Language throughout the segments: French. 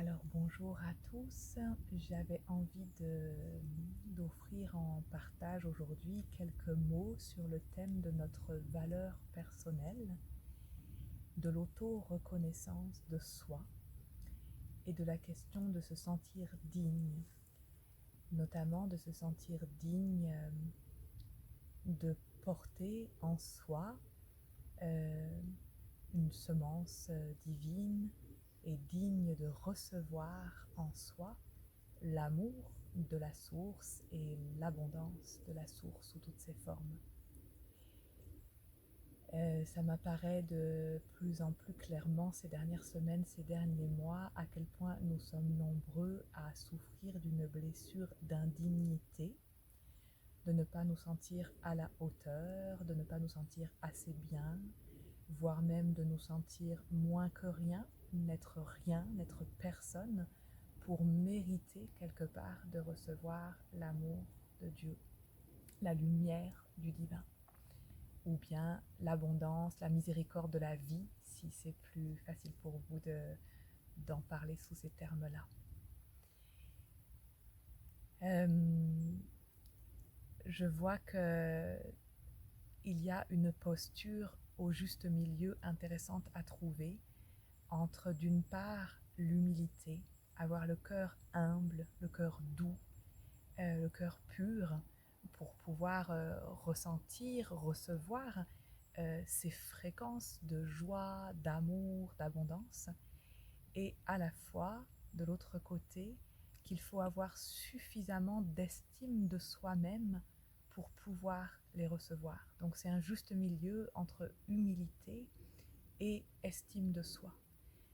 Alors bonjour à tous, j'avais envie d'offrir en partage aujourd'hui quelques mots sur le thème de notre valeur personnelle, de l'auto-reconnaissance de soi et de la question de se sentir digne, notamment de se sentir digne de porter en soi euh, une semence divine et digne de recevoir en soi l'amour de la source et l'abondance de la source sous toutes ses formes. Ça m'apparaît de plus en plus clairement ces dernières semaines, ces derniers mois, à quel point nous sommes nombreux à souffrir d'une blessure d'indignité, de ne pas nous sentir à la hauteur, de ne pas nous sentir assez bien, voire même de nous sentir moins que rien, n'être personne, pour mériter quelque part de recevoir l'amour de Dieu, la lumière du divin, ou bien l'abondance, la miséricorde de la vie, si c'est plus facile pour vous d'en parler sous ces termes-là. Je vois que il y a une posture au juste milieu intéressante à trouver entre d'une part l'humilité, avoir le cœur humble, le cœur doux, le cœur pur pour pouvoir ressentir, recevoir ces fréquences de joie, d'amour, d'abondance, et à la fois, de l'autre côté, qu'il faut avoir suffisamment d'estime de soi-même pour pouvoir les recevoir. Donc c'est un juste milieu entre humilité et estime de soi.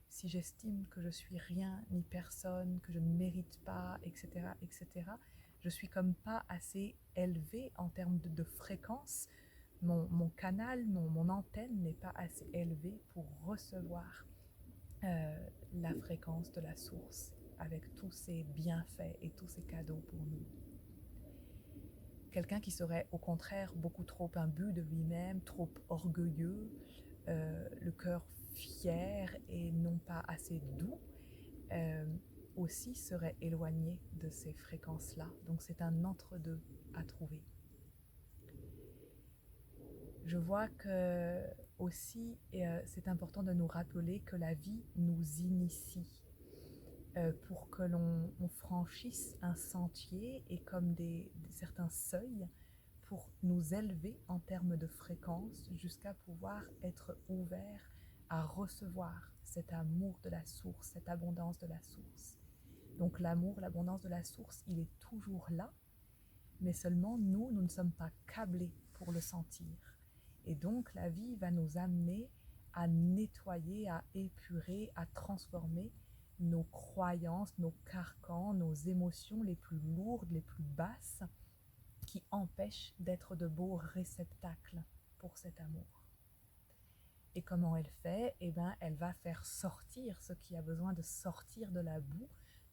Si j'estime que je suis rien ni personne, que je ne mérite pas, etc., etc., je suis comme pas assez élevée en termes de fréquence. Mon canal, mon antenne n'est pas assez élevée pour recevoir la fréquence de la source avec tous ses bienfaits et tous ses cadeaux pour nous. Quelqu'un qui serait au contraire beaucoup trop imbu de lui-même, trop orgueilleux, le cœur fier et non pas assez doux, euh, aussi serait éloigné de ces fréquences-là. Donc c'est un entre-deux à trouver. Je vois que aussi c'est important de nous rappeler que la vie nous initie pour que l'on franchisse un sentier et comme certains seuils pour nous élever en termes de fréquence jusqu'à pouvoir être ouvert à recevoir cet amour de la source, cette abondance de la source. Donc l'amour, l'abondance de la source, il est toujours là, mais seulement nous ne sommes pas câblés pour le sentir. Et donc la vie va nous amener à nettoyer, à épurer, à transformer nos croyances, nos carcans, nos émotions les plus lourdes, les plus basses, qui empêchent d'être de beaux réceptacles pour cet amour. Et comment elle fait? Eh bien, elle va faire sortir ce qui a besoin de sortir de la boue.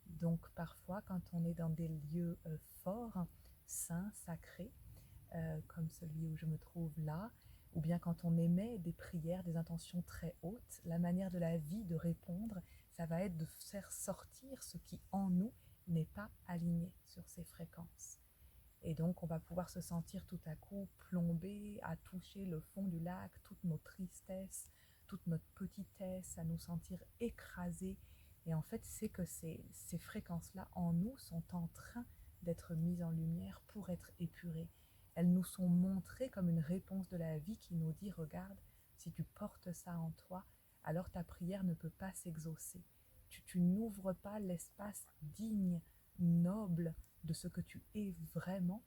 Donc parfois, quand on est dans des lieux forts, saints, sacrés, comme celui où je me trouve là, ou bien quand on émet des prières, des intentions très hautes, la manière de la vie de répondre, ça va être de faire sortir ce qui en nous n'est pas aligné sur ces fréquences. Et donc on va pouvoir se sentir tout à coup plombé, à toucher le fond du lac, toutes nos tristesses, toute notre petitesse, à nous sentir écrasés. Et en fait, c'est que ces fréquences-là en nous sont en train d'être mises en lumière pour être épurées. Elles nous sont montrées comme une réponse de la vie qui nous dit, regarde, si tu portes ça en toi, alors ta prière ne peut pas s'exaucer. Tu n'ouvres pas l'espace digne, noble de ce que tu es vraiment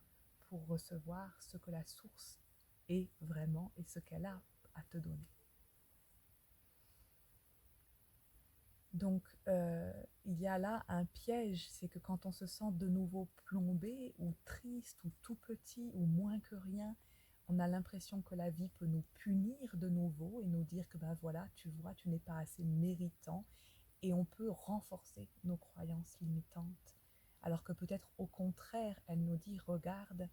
pour recevoir ce que la source est vraiment et ce qu'elle a à te donner. Donc, il y a là un piège, c'est que quand on se sent de nouveau plombé ou triste ou tout petit ou moins que rien, on a l'impression que la vie peut nous punir de nouveau et nous dire que ben voilà, tu vois, tu n'es pas assez méritant, et on peut renforcer nos croyances limitantes. Alors que peut-être au contraire, elle nous dit, regarde,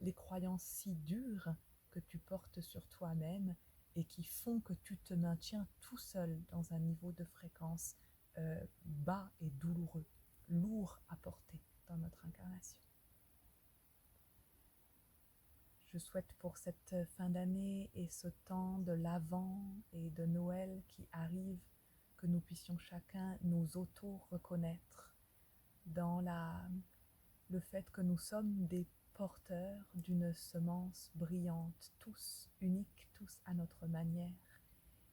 les croyances si dures que tu portes sur toi-même et qui font que tu te maintiens tout seul dans un niveau de fréquence bas et douloureux, lourd à porter dans notre incarnation. Je souhaite pour cette fin d'année et ce temps de l'Avent et de Noël qui arrive que nous puissions chacun nous auto-reconnaître dans le fait que nous sommes des porteurs d'une semence brillante, tous uniques, tous à notre manière,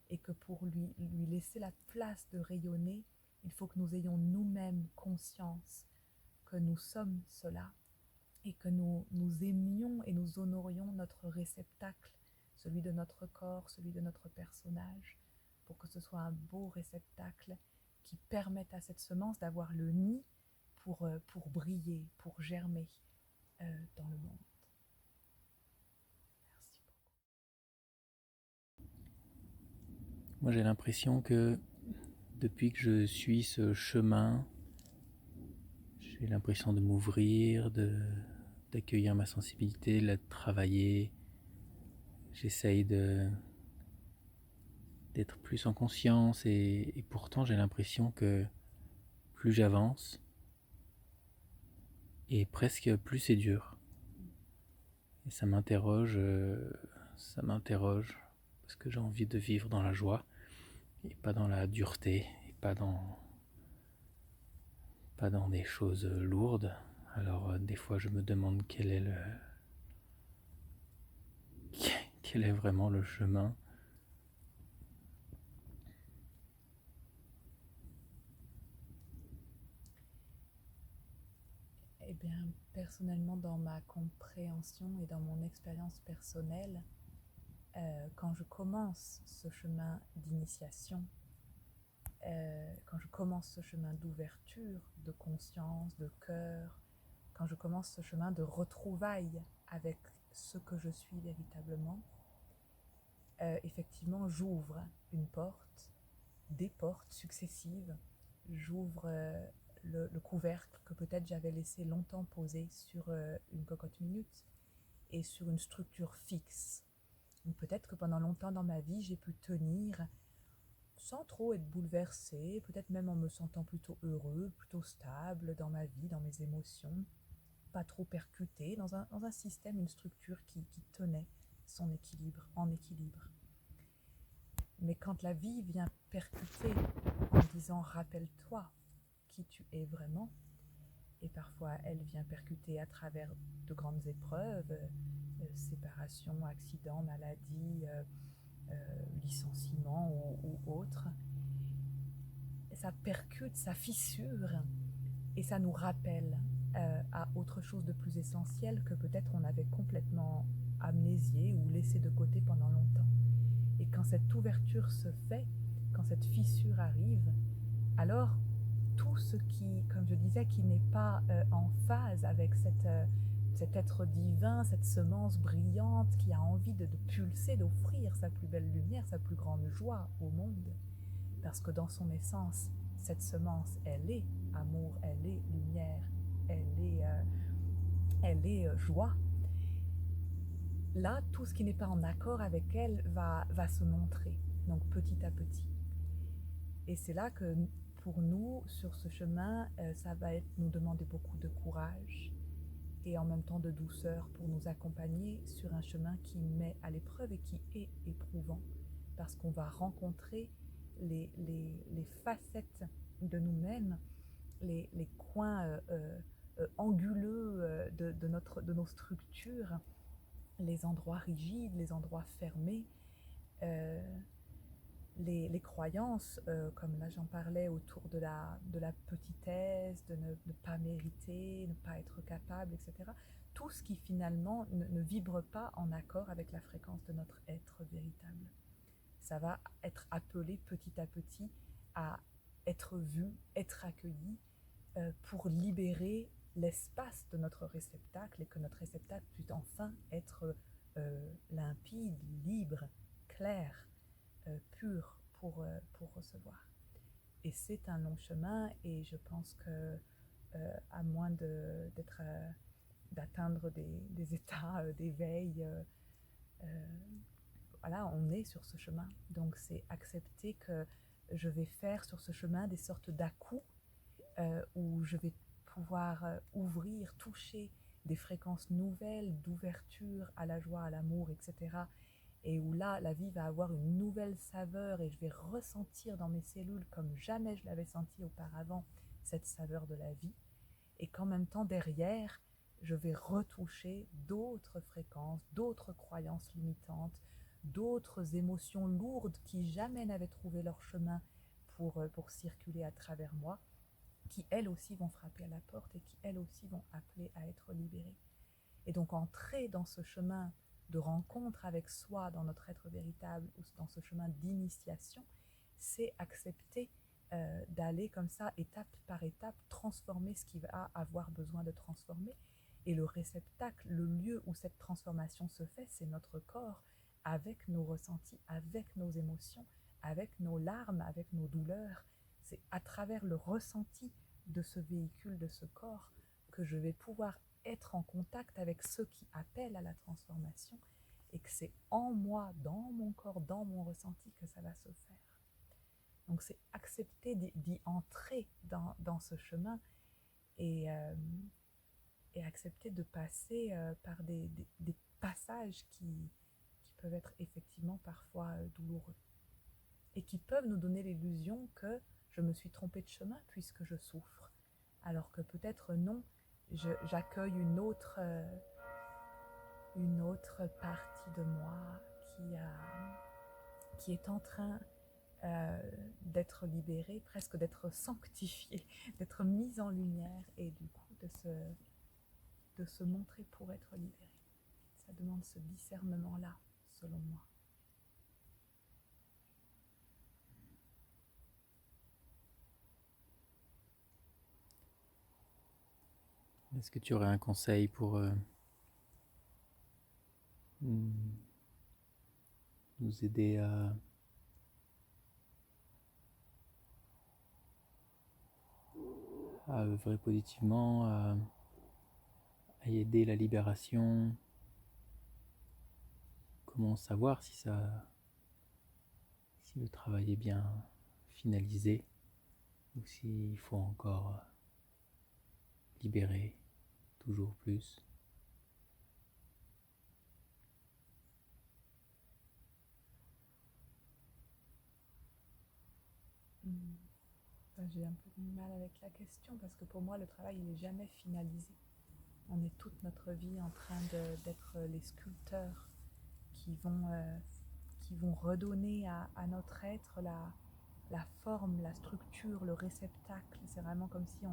et que pour lui laisser la place de rayonner, il faut que nous ayons nous-mêmes conscience que nous sommes cela, et que nous aimions et nous honorions notre réceptacle, celui de notre corps, celui de notre personnage, pour que ce soit un beau réceptacle qui permette à cette semence d'avoir le nid pour briller, pour germer dans le monde. Merci beaucoup. Moi, j'ai l'impression que depuis que je suis ce chemin, j'ai l'impression de m'ouvrir, d'accueillir ma sensibilité, de la travailler. J'essaye d'être plus en conscience et pourtant j'ai l'impression que plus j'avance et presque plus c'est dur. Et ça m'interroge parce que j'ai envie de vivre dans la joie et pas dans la dureté et pas dans des choses lourdes. Alors des fois je me demande quel est vraiment le chemin. Eh bien, personnellement, dans ma compréhension et dans mon expérience personnelle, quand je commence ce chemin d'initiation, quand je commence ce chemin d'ouverture, de conscience, de cœur, quand je commence ce chemin de retrouvailles avec ce que je suis véritablement, effectivement, j'ouvre une porte, des portes successives, j'ouvre le couvercle que peut-être j'avais laissé longtemps posé sur une cocotte minute et sur une structure fixe. Donc peut-être que pendant longtemps dans ma vie, j'ai pu tenir sans trop être bouleversée, peut-être même en me sentant plutôt heureux, plutôt stable dans ma vie, dans mes émotions, pas trop percuté, dans un système, une structure qui tenait son équilibre, en équilibre. Mais quand la vie vient percuter en disant rappelle-toi qui tu es vraiment, et parfois elle vient percuter à travers de grandes épreuves, séparation, accident, maladie, licenciement ou autre, ça percute, ça fissure et ça nous rappelle à autre chose de plus essentiel que peut-être on avait complètement amnésié ou laissé de côté pendant longtemps. Et quand cette ouverture se fait, quand cette fissure arrive, alors tout ce qui, comme je disais, qui n'est pas en phase avec cet être divin, cette semence brillante qui a envie de pulser, d'offrir sa plus belle lumière, sa plus grande joie au monde. Parce que dans son essence, cette semence, elle est amour, elle est lumière, elle est joie. Là, tout ce qui n'est pas en accord avec elle va se montrer, donc petit à petit. Et c'est là que pour nous, sur ce chemin, ça va nous demander beaucoup de courage et en même temps de douceur pour nous accompagner sur un chemin qui met à l'épreuve et qui est éprouvant, parce qu'on va rencontrer les facettes de nous-mêmes, les coins anguleux de nos structures, les endroits rigides, les endroits fermés, les croyances, comme là j'en parlais, autour de la petitesse, de ne pas mériter, ne pas être capable, etc. Tout ce qui finalement ne vibre pas en accord avec la fréquence de notre être véritable. Ça va être appelé petit à petit à être vu, être accueilli, pour libérer l'espace de notre réceptacle et que notre réceptacle puisse enfin être limpide, libre, clair, pur pour recevoir. Et c'est un long chemin et je pense que à moins d'atteindre des états d'éveil, voilà, on est sur ce chemin. Donc c'est accepter que je vais faire sur ce chemin des sortes d'à-coups où je vais pouvoir ouvrir, toucher des fréquences nouvelles d'ouverture à la joie, à l'amour, etc. Et où là, la vie va avoir une nouvelle saveur et je vais ressentir dans mes cellules comme jamais je l'avais senti auparavant cette saveur de la vie. Et qu'en même temps, derrière, je vais retoucher d'autres fréquences, d'autres croyances limitantes, d'autres émotions lourdes qui jamais n'avaient trouvé leur chemin pour circuler à travers moi, qui elles aussi vont frapper à la porte et qui elles aussi vont appeler à être libérées. Et donc entrer dans ce chemin de rencontre avec soi, dans notre être véritable, ou dans ce chemin d'initiation, c'est accepter d'aller comme ça, étape par étape, transformer ce qui va avoir besoin de transformer. Et le réceptacle, le lieu où cette transformation se fait, c'est notre corps, avec nos ressentis, avec nos émotions, avec nos larmes, avec nos douleurs. C'est à travers le ressenti de ce véhicule, de ce corps, que je vais pouvoir être en contact avec ceux qui appellent à la transformation et que c'est en moi, dans mon corps, dans mon ressenti que ça va se faire. Donc c'est accepter d'y entrer dans ce chemin et, euh, et accepter de passer par des passages qui peuvent être effectivement parfois douloureux et qui peuvent nous donner l'illusion que je me suis trompée de chemin puisque je souffre. Alors que peut-être non, j'accueille une autre partie de moi qui est en train d'être libérée, presque d'être sanctifiée, d'être mise en lumière et du coup de se montrer pour être libérée. Ça demande ce discernement-là, selon moi. Est-ce que tu aurais un conseil pour nous aider à œuvrer positivement, à aider la libération? Comment savoir si le travail est bien finalisé ou s'il faut encore libérer toujours plus? J'ai un peu de mal avec la question parce que pour moi le travail il n'est jamais finalisé. On est toute notre vie en train d'être les sculpteurs qui vont redonner à notre être la forme, la structure, le réceptacle. C'est vraiment comme si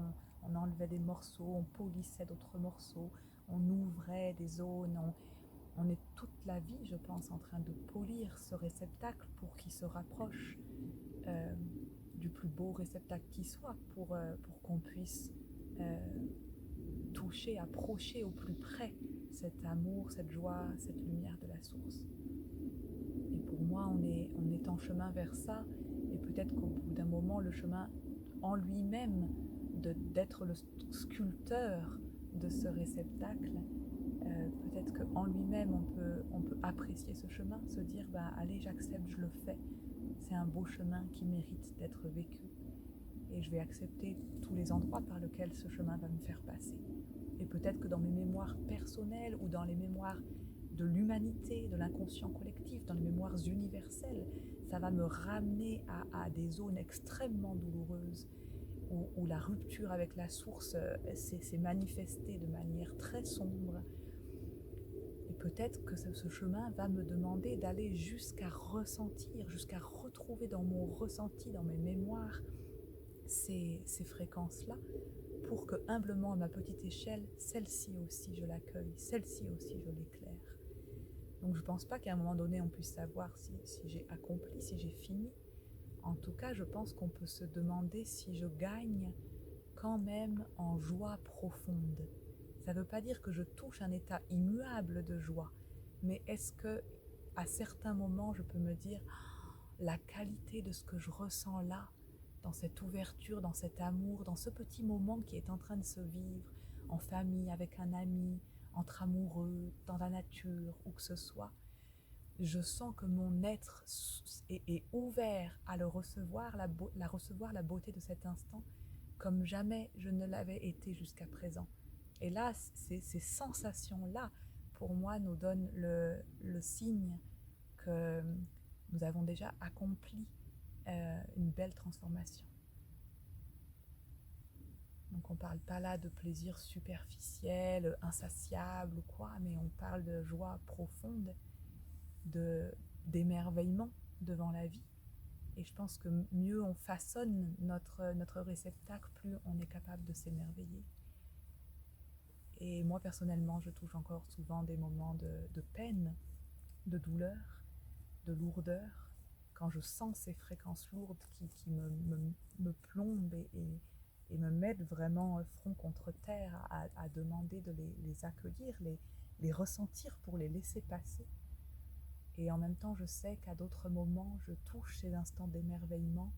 on enlevait des morceaux, on polissait d'autres morceaux, on ouvrait des zones. On est toute la vie, je pense, en train de polir ce réceptacle pour qu'il se rapproche euh, du plus beau réceptacle qui soit, pour qu'on puisse toucher, approcher au plus près cet amour, cette joie, cette lumière de la source. Et pour moi, on est en chemin vers ça, et peut-être qu'au bout d'un moment, le chemin en lui-même d'être le sculpteur de ce réceptacle, peut-être qu'en lui-même, on peut apprécier ce chemin, se dire, bah, allez, j'accepte, je le fais. C'est un beau chemin qui mérite d'être vécu. Et je vais accepter tous les endroits par lesquels ce chemin va me faire passer. Et peut-être que dans mes mémoires personnelles ou dans les mémoires de l'humanité, de l'inconscient collectif, dans les mémoires universelles, ça va me ramener à des zones extrêmement douloureuses où la rupture avec la source s'est manifestée de manière très sombre. Et peut-être que ce chemin va me demander d'aller jusqu'à ressentir, jusqu'à retrouver dans mon ressenti, dans mes mémoires, ces fréquences-là, pour que humblement à ma petite échelle, celle-ci aussi je l'accueille, celle-ci aussi je l'éclaire. Donc je ne pense pas qu'à un moment donné on puisse savoir si j'ai accompli, si j'ai fini. En tout cas, je pense qu'on peut se demander si je gagne quand même en joie profonde. Ça ne veut pas dire que je touche un état immuable de joie, mais est-ce que à certains moments je peux me dire la qualité de ce que je ressens là, dans cette ouverture, dans cet amour, dans ce petit moment qui est en train de se vivre en famille, avec un ami, entre amoureux, dans la nature, où que ce soit, je sens que mon être est ouvert à le recevoir, recevoir la beauté de cet instant comme jamais je ne l'avais été jusqu'à présent. Et là, ces sensations-là, pour moi, nous donnent le signe que nous avons déjà accompli une belle transformation. Donc on ne parle pas là de plaisir superficiel, insatiable ou quoi, mais on parle de joie profonde, d'émerveillement devant la vie. Et je pense que mieux on façonne notre réceptacle, plus on est capable de s'émerveiller. Et moi personnellement, je touche encore souvent des moments de peine, de douleur, de lourdeur, quand je sens ces fréquences lourdes qui me plombent et me mettent vraiment front contre terre à demander de les accueillir, les ressentir pour les laisser passer. Et en même temps, je sais qu'à d'autres moments, je touche ces instants d'émerveillement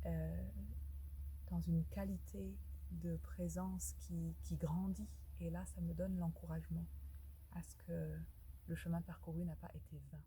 dans une qualité de présence qui grandit. Et là, ça me donne l'encouragement à ce que le chemin parcouru n'a pas été vain.